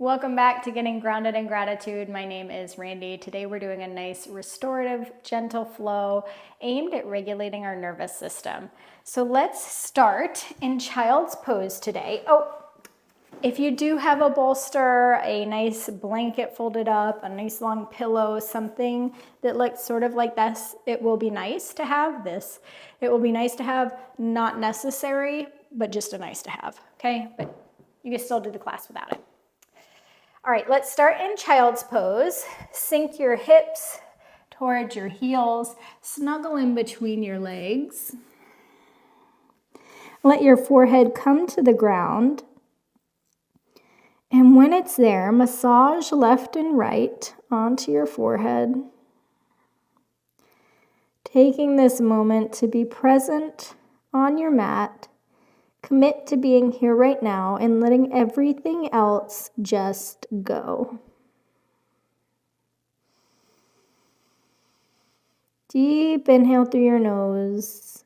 Welcome back to Getting Grounded in Gratitude. My name is Randy. Today we're doing a nice restorative, gentle flow aimed at regulating our nervous system. So let's start in child's pose today. If you do have a bolster, a nice blanket folded up, a nice long pillow, something that looks sort of like this, it will be nice to have this. It will be nice to have, not necessary, but just a nice to have, okay? But you can still do the class without it. All right, let's start in child's pose. Sink your hips towards your heels. Snuggle in between your legs. Let your forehead come to the ground. And when it's there, massage left and right onto your forehead. Taking this moment to be present on your mat. Commit to being here right now and letting everything else just go. Deep inhale through your nose.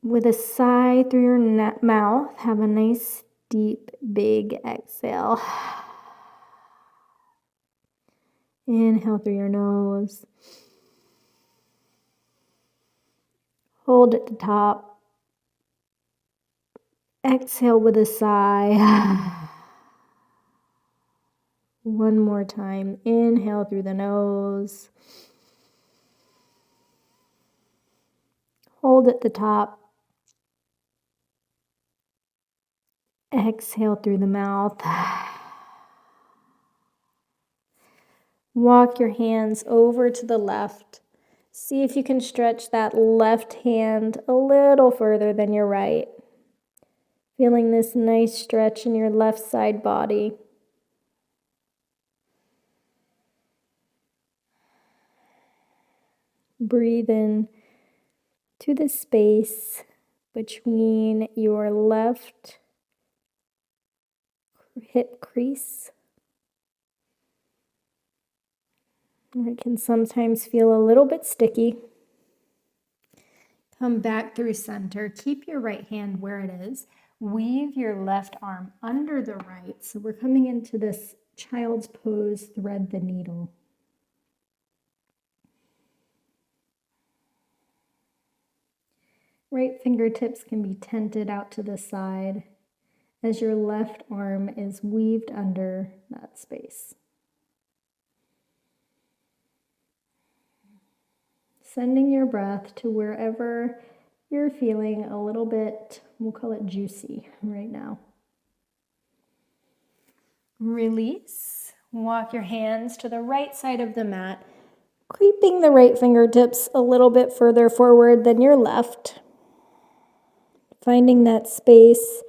With a sigh through your mouth, have a nice, deep, big exhale. Inhale through your nose. Hold at the top. Exhale with a sigh. One more time. Inhale through the nose. Hold at the top. Exhale through the mouth. Walk your hands over to the left. See if you can stretch that left hand a little further than your right. Feeling this nice stretch in your left side body. Breathe in to the space between your left hip crease. It can sometimes feel a little bit sticky. Come back through center. Keep your right hand where it is. Weave your left arm under the right. So we're coming into this child's pose, thread the needle. Right fingertips can be tented out to the side as your left arm is weaved under that space. Sending your breath to wherever you're feeling a little bit, we'll call it juicy right now. Release. Walk your hands to the right side of the mat, creeping the right fingertips a little bit further forward than your left. Finding that space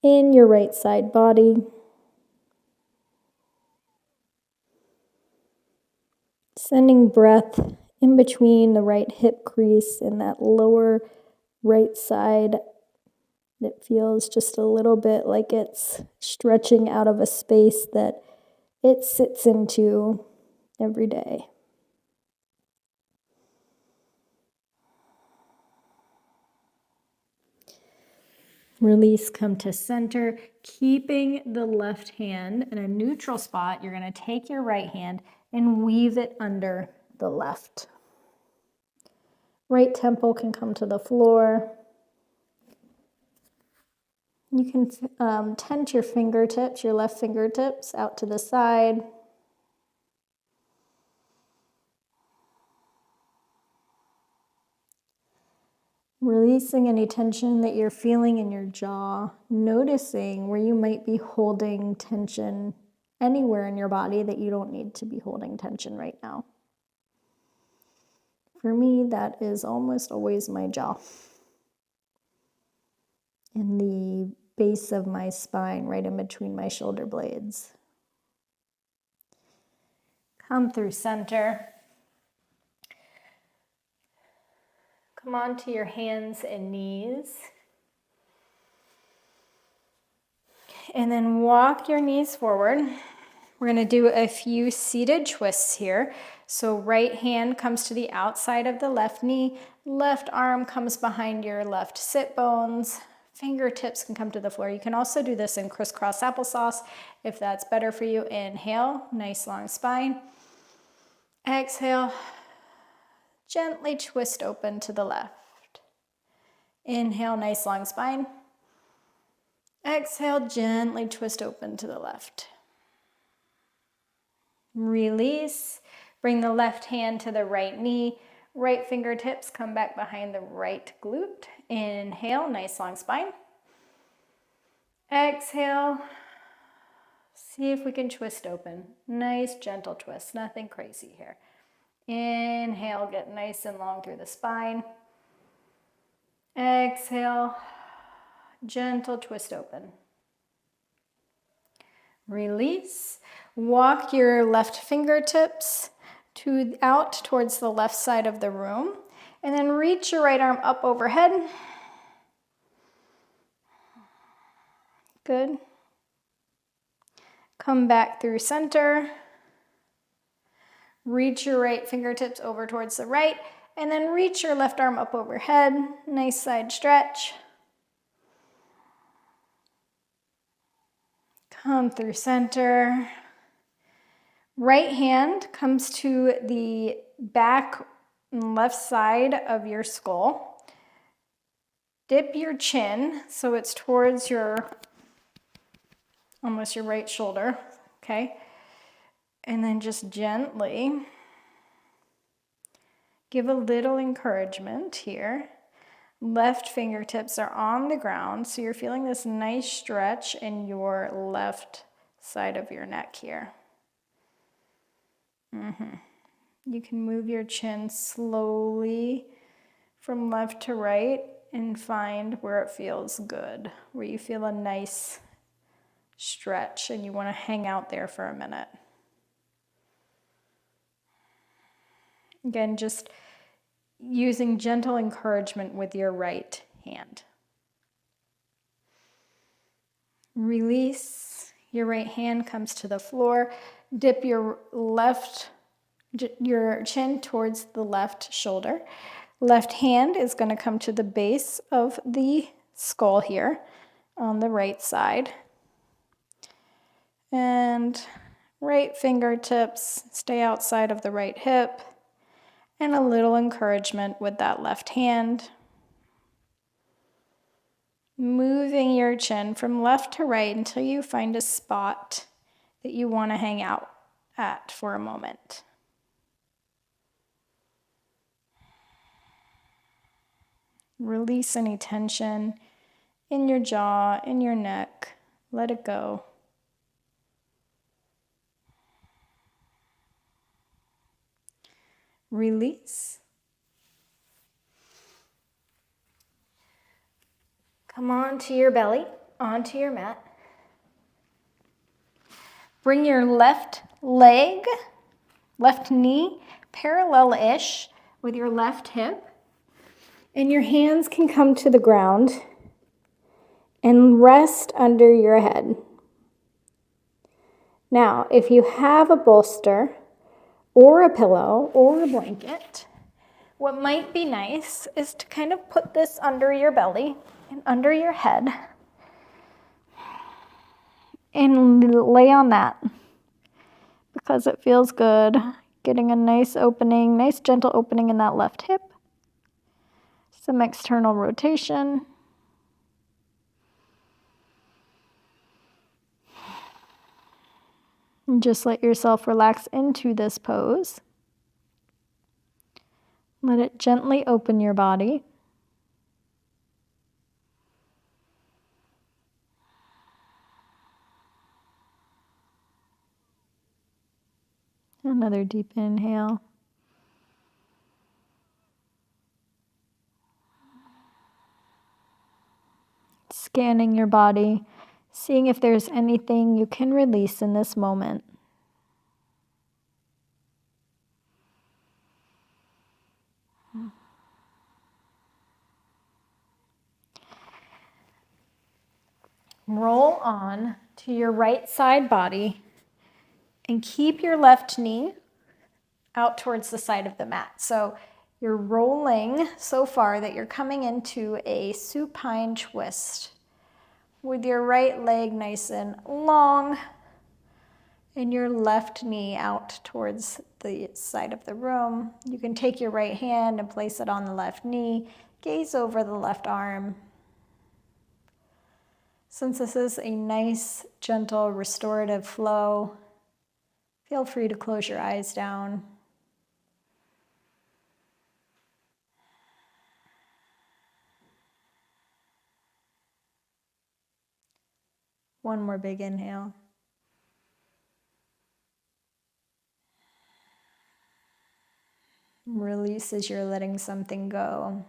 in your right side body. Sending breath in between the right hip crease and that lower right side that feels just a little bit like it's stretching out of a space that it sits into every day. Release, come to center, keeping the left hand in a neutral spot. You're going to take your right hand and weave it under the left. Right temple can come to the floor. You can tent your fingertips, your left fingertips out to the side. Releasing any tension that you're feeling in your jaw, noticing where you might be holding tension anywhere in your body that you don't need to be holding tension right now. For me, that is almost always my jaw. In the base of my spine, right in between my shoulder blades. Come through center. Come onto your hands and knees. And then walk your knees forward. We're going to do a few seated twists here. So right hand comes to the outside of the left knee. Left arm comes behind your left sit bones. fingertips can come to the floor. You can also do this in crisscross applesauce if that's better for you. Inhale, nice long spine. Exhale, gently twist open to the left. Inhale, nice long spine. Exhale, gently twist open to the left. Release. Bring the left hand to the right knee. Right fingertips come back behind the right glute. Inhale, nice long spine. Exhale. See if we can twist open. Nice gentle twist, nothing crazy here. Inhale, get nice and long through the spine. Exhale, gentle twist open. Release. Walk your left fingertips out towards the left side of the room, and then reach your right arm up overhead. Good. Come back through center. Reach your right fingertips over towards the right, and then reach your left arm up overhead. Nice side stretch. Come through center. Right hand comes to the back and left side of your skull. Dip your chin so it's towards almost your right shoulder, okay? And then just gently give a little encouragement here. Left fingertips are on the ground, so you're feeling this nice stretch in your left side of your neck here. You can move your chin slowly from left to right and find where it feels good, where you feel a nice stretch and you want to hang out there for a minute. Again, just using gentle encouragement with your right hand. Release. Your right hand comes to the floor. Dip your chin towards the left shoulder. Left hand is going to come to the base of the skull here on the right side. And right fingertips stay outside of the right hip. And a little encouragement with that left hand. Moving your chin from left to right until you find a spot that you want to hang out at for a moment. Release any tension in your jaw, in your neck. Let it go. Release. Come onto your belly, onto your mat. Bring your left leg, left knee, parallel-ish with your left hip. And your hands can come to the ground and rest under your head. Now, if you have a bolster or a pillow or a blanket, what might be nice is to kind of put this under your belly and under your head and lay on that because it feels good. Getting a nice opening, nice gentle opening in that left hip. Some external rotation. And just let yourself relax into this pose. Let it gently open your body. Another deep inhale. Scanning your body, seeing if there's anything you can release in this moment. Roll on to your right side body and keep your left knee out towards the side of the mat. So you're rolling so far that you're coming into a supine twist with your right leg nice and long and your left knee out towards the side of the room. You can take your right hand and place it on the left knee, gaze over the left arm. Since this is a nice, gentle, restorative flow, feel free to close your eyes down. One more big inhale. Release as you're letting something go.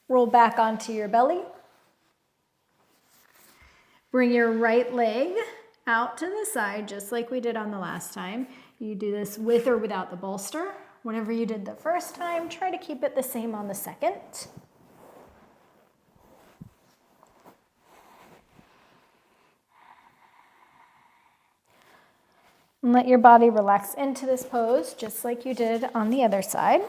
Roll back onto your belly. Bring your right leg out to the side, just like we did on the last time. You do this with or without the bolster. Whatever you did the first time, try to keep it the same on the second. And let your body relax into this pose, just like you did on the other side.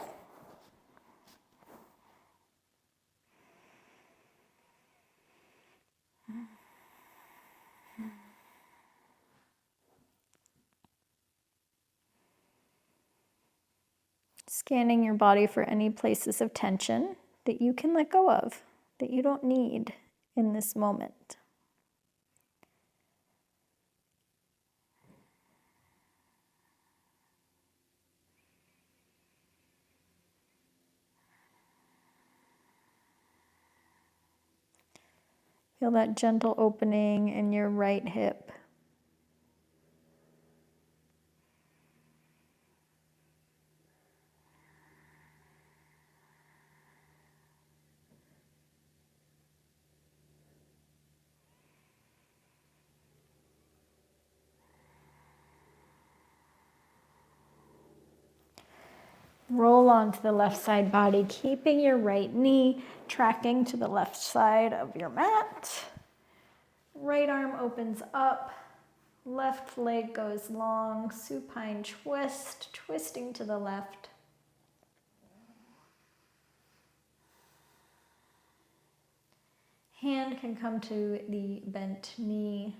Scanning your body for any places of tension that you can let go of, that you don't need in this moment. Feel that gentle opening in your right hip. Roll onto the left side body, keeping your right knee tracking to the left side of your mat. Right arm opens up, left leg goes long, supine twist, twisting to the left. Hand can come to the bent knee.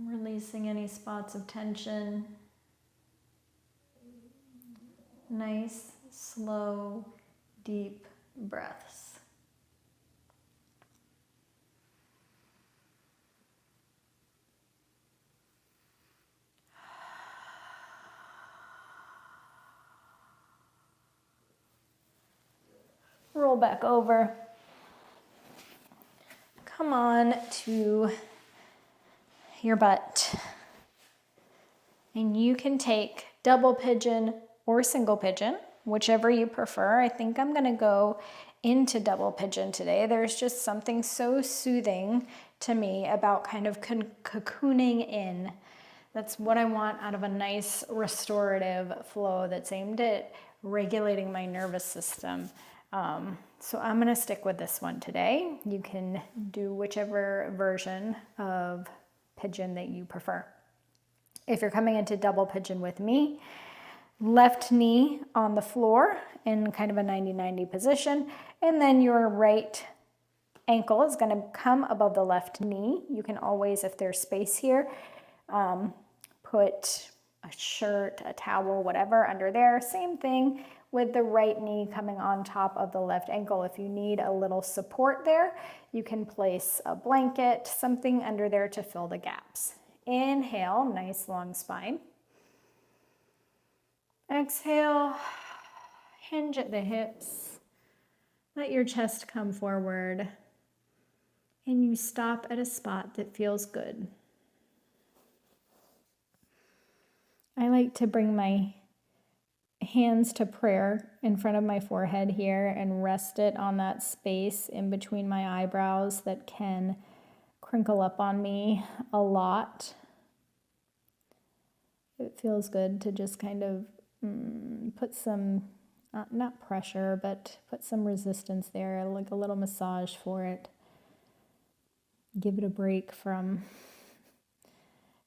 Releasing any spots of tension. Nice, slow, deep breaths. Roll back over. Come on to your butt. And you can take double pigeon or single pigeon, whichever you prefer. I think I'm gonna go into double pigeon today. There's just something so soothing to me about kind of cocooning in. That's what I want out of a nice restorative flow that's aimed at regulating my nervous system. So I'm gonna stick with this one today. You can do whichever version of pigeon that you prefer. If you're coming into double pigeon with me, left knee on the floor in kind of a 90-90 position, and then your right ankle is going to come above the left knee. You can always, if there's space here, put a shirt, a towel, whatever under there. Same thing with the right knee coming on top of the left ankle. If you need a little support there, you can place a blanket, something under there to fill the gaps. Inhale, nice long spine. Exhale, hinge at the hips. Let your chest come forward. And you stop at a spot that feels good. I like to bring my hands to prayer in front of my forehead here and rest it on that space in between my eyebrows that can crinkle up on me a lot. It feels good to just kind of put some, not pressure, but put some resistance there, like a little massage for it. Give it a break from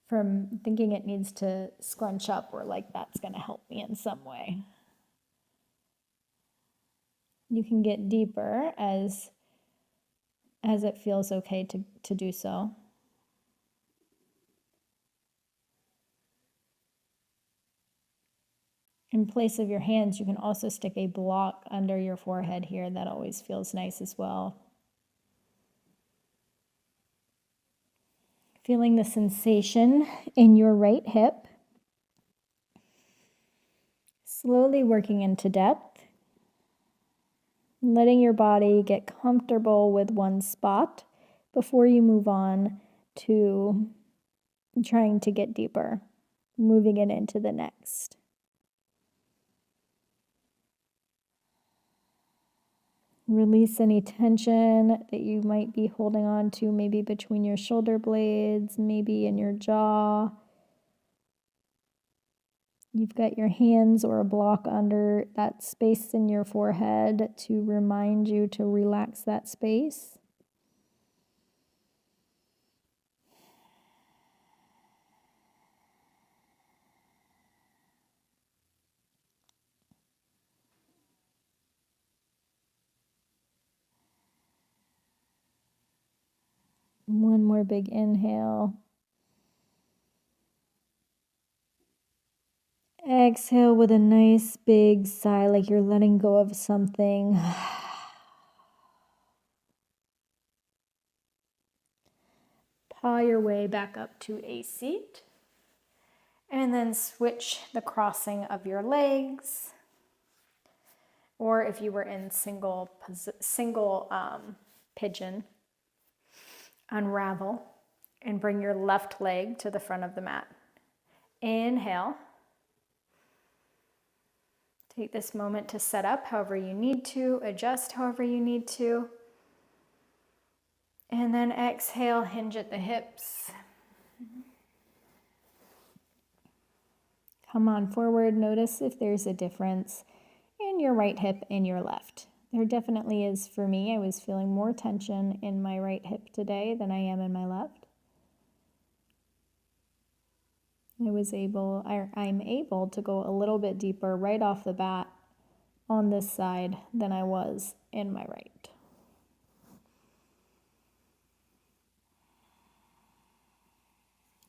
thinking it needs to scrunch up or like that's going to help me in some way. You can get deeper as it feels okay to do so. In place of your hands, you can also stick a block under your forehead here. That always feels nice as well. Feeling the sensation in your right hip. Slowly working into depth. Letting your body get comfortable with one spot before you move on to trying to get deeper, moving it into the next. Release any tension that you might be holding on to, maybe between your shoulder blades, maybe in your jaw. You've got your hands or a block under that space in your forehead to remind you to relax that space. One more big inhale. Exhale with a nice big sigh, like you're letting go of something. Paw your way back up to a seat. And then switch the crossing of your legs. Or if you were in single pigeon, unravel and bring your left leg to the front of the mat. Inhale. Take this moment to set up however you need to, adjust however you need to. And then exhale, hinge at the hips. Come on forward. Notice if there's a difference in your right hip and your left. There definitely is for me. I was feeling more tension in my right hip today than I am in my left. I'm able to go a little bit deeper right off the bat on this side than I was in my right.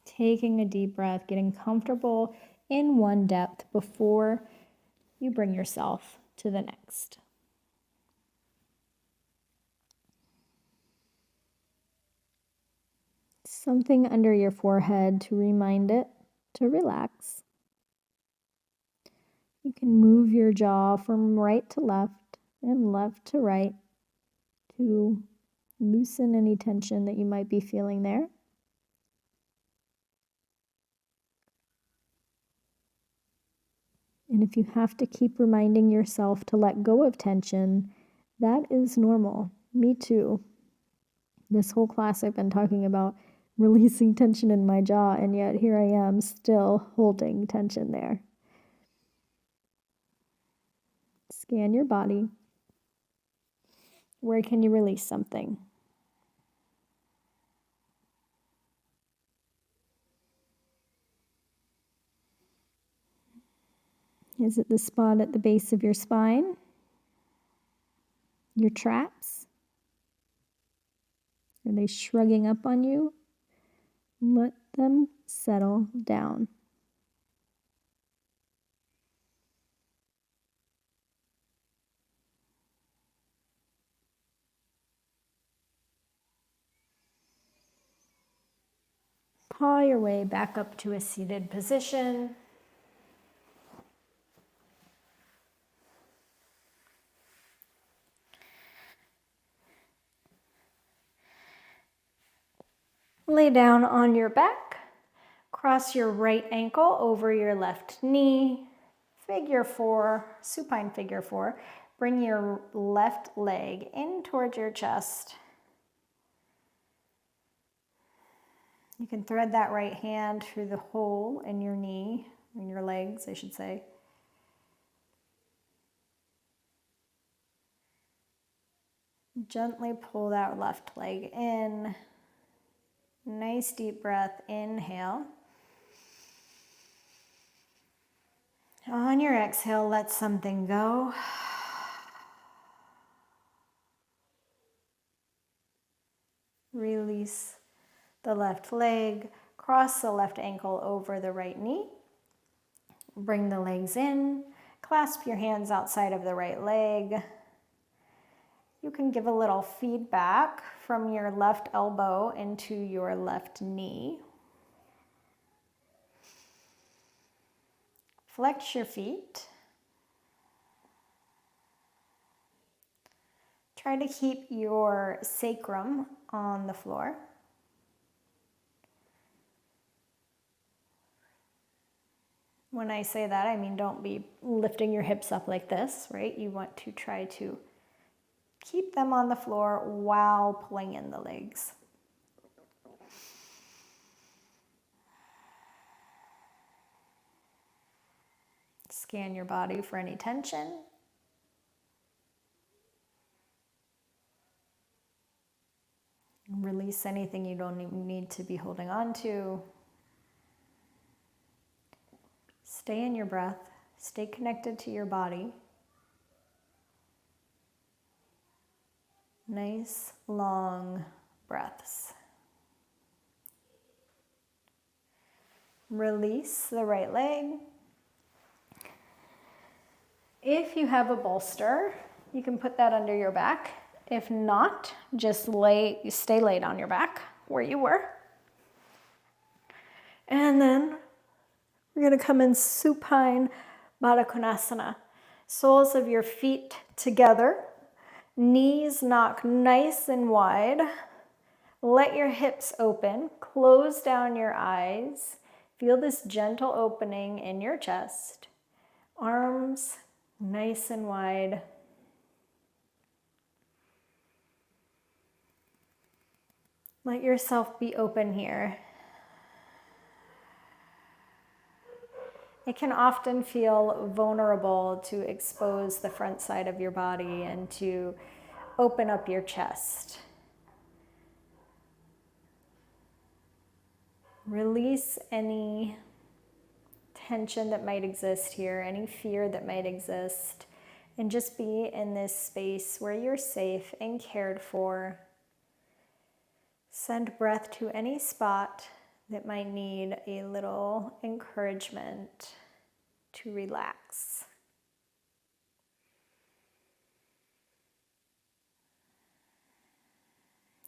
Taking a deep breath, getting comfortable in one depth before you bring yourself to the next. Something under your forehead to remind it to relax. You can move your jaw from right to left and left to right to loosen any tension that you might be feeling there. And if you have to keep reminding yourself to let go of tension, that is normal. Me too. This whole class I've been talking about releasing tension in my jaw, and yet here I am still holding tension there. Scan your body. Where can you release something? Is it the spot at the base of your spine? Your traps? Are they shrugging up on you? Let them settle down. Paw your way back up to a seated position. Lay down on your back. Cross your right ankle over your left knee. Figure four, supine figure four. Bring your left leg in towards your chest. You can thread that right hand through the hole in your knee in your legs, I should say. Gently pull that left leg in. Nice deep breath, inhale. On your exhale, let something go. Release the left leg, cross the left ankle over the right knee. Bring the legs in, clasp your hands outside of the right leg. You can give a little feedback from your left elbow into your left knee. Flex your feet. Try to keep your sacrum on the floor. When I say that, I mean don't be lifting your hips up like this, right? You want to try to keep them on the floor while pulling in the legs. Scan your body for any tension. Release anything you don't need to be holding on to. Stay in your breath. Stay connected to your body. Nice, long breaths. Release the right leg. If you have a bolster, you can put that under your back. If not, just stay laid on your back where you were. And then we're going to come in supine Baddha Konasana. Soles of your feet together. Knees knock nice and wide. Let your hips open. Close down your eyes. Feel this gentle opening in your chest. Arms nice and wide. Let yourself be open here. It can often feel vulnerable to expose the front side of your body and to open up your chest. Release any tension that might exist here, any fear that might exist, and just be in this space where you're safe and cared for. Send breath to any spot that might need a little encouragement to relax.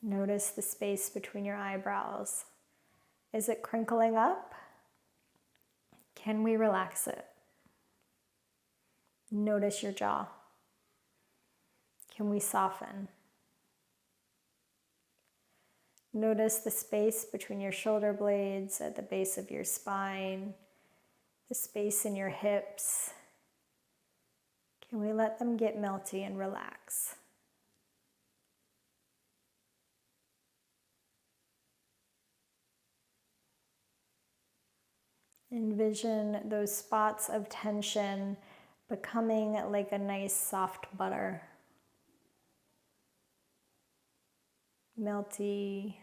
Notice the space between your eyebrows. Is it crinkling up? Can we relax it? Notice your jaw. Can we soften? Notice the space between your shoulder blades at the base of your spine, the space in your hips. Can we let them get melty and relax? Envision those spots of tension becoming like a nice soft butter. Melty.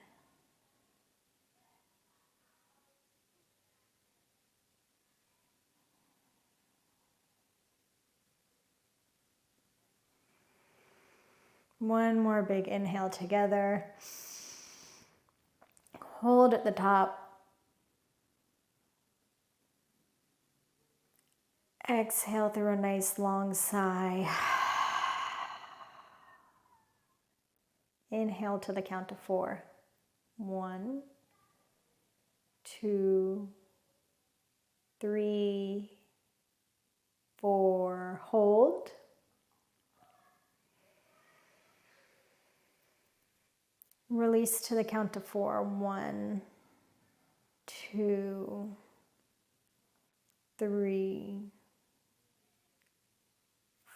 One more big inhale together. Hold at the top. Exhale through a nice long sigh. Inhale to the count of 4. 1, 2, 3, 4. Hold. Release to the count of 4. 1, 2, 3,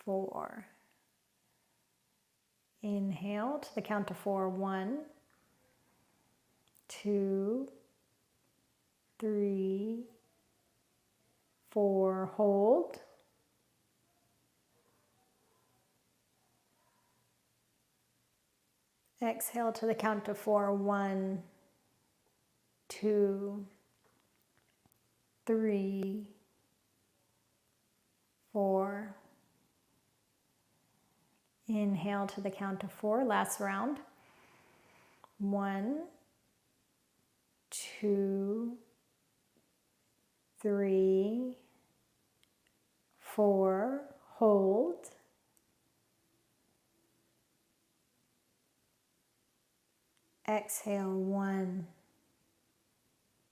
4. Inhale to the count of 4. 1, 2, 3, 4, hold. Exhale to the count of 4. 1, 2, 3, 4. Inhale to the count of 4. Last round. 1, 2, 3, 4. Hold. Exhale. 1,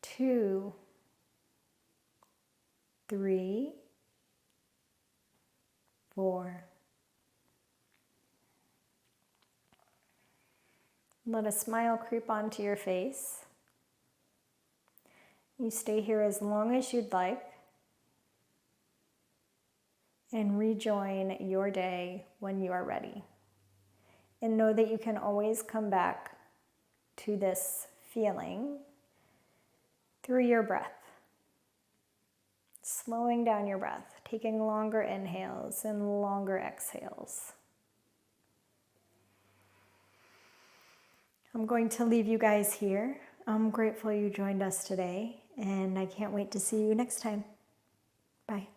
2, 3, 4. Let a smile creep onto your face. You stay here as long as you'd like and rejoin your day when you are ready. And know that you can always come back to this feeling through your breath. Slowing down your breath, taking longer inhales and longer exhales. I'm going to leave you guys here. I'm grateful you joined us today, and I can't wait to see you next time. Bye.